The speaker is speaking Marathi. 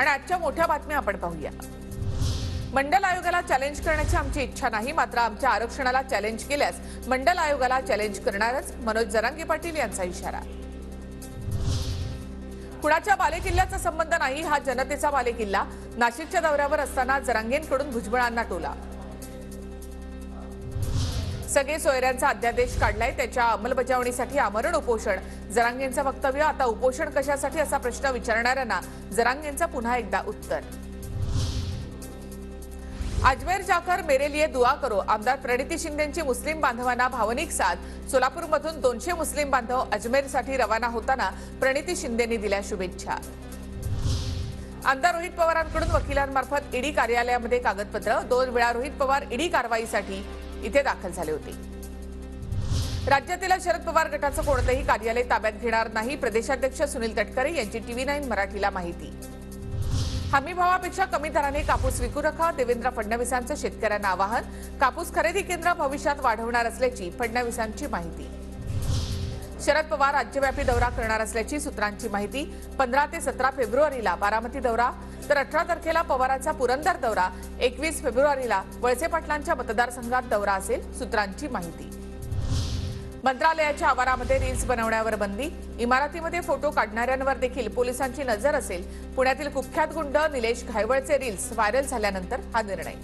आणि आजच्या मोठ्या बातम्या आपण पाहूया। मंडल आयोगाला चॅलेंज करण्याची आमची इच्छा नाही, मात्र आमच्या आरक्षणाला चॅलेंज केल्यास मंडल आयोगाला चॅलेंज करणारच, मनोज जरांगे पाटील यांचा इशारा। कुणाच्या बालेकिल्ल्याचा संबंध नाही, हा जनतेचा बालेकिल्ला। नाशिकच्या दौऱ्यावर असताना जरांगेंकडून भुजबळांना टोला। सगळे सोयऱ्यांचा अध्यादेश काढलाय, त्याच्या अंमलबजावणीसाठी आमरण उपोषण। जरांगेंचं वक्तव्य, आता उपोषण कशासाठी असा प्रश्न विचारणाऱ्यांना जरांगेंचं पुन्हा एकदा उत्तर। अजमेर जाकर मेरे लिए दुआ करो, आमदार प्रणिती शिंदेंची मुस्लिम बांधवांना भावनिक साथ। सोलापूरमधून 200 मुस्लिम बांधव अजमेरसाठी रवाना होताना प्रणिती शिंदेंनी दिल्या शुभेच्छा। आमदार रोहित पवारांकडून वकिलांमार्फत ईडी कार्यालयामध्ये कागदपत्र। 2 वेळा रोहित पवार ईडी कारवाईसाठी इथे दाखल झाले होते। राज्यातील शरद पवार गटाचं कोणतेही कार्यालय ताब्यात घेणार नाही, प्रदेशाध्यक्ष सुनील तटकरे यांची TV9 मराठीला माहिती। हमी भावापेक्षा कमी दराने कापूस विकू नका, देवेंद्र फडणवीसांचं शेतकऱ्यांना आवाहन। कापूस खरेदी केंद्र भविष्यात वाढवणार असल्याची फडणवीसांची माहिती। शरद पवार राज्यव्यापी दौरा करणार असल्याची सूत्रांची माहिती। 15 ते 17 फेब्रुवारीला बारामती दौरा, तर 18 तारखेला पवारांचा पुरंदर दौरा। 21 फेब्रुवारीला वळसे पाटलांच्या मतदारसंघात दौरा असेल, सूत्रांची माहिती। मंत्रालयाच्या आवारामध्ये रील्स बनवण्यावर बंदी, इमारतीमध्ये फोटो काढणाऱ्यांवर देखील पोलिसांची नजर असेल। पुण्यातील कुख्यात गुंड निलेश घायवळचे रील्स व्हायरल झाल्यानंतर हा निर्णय।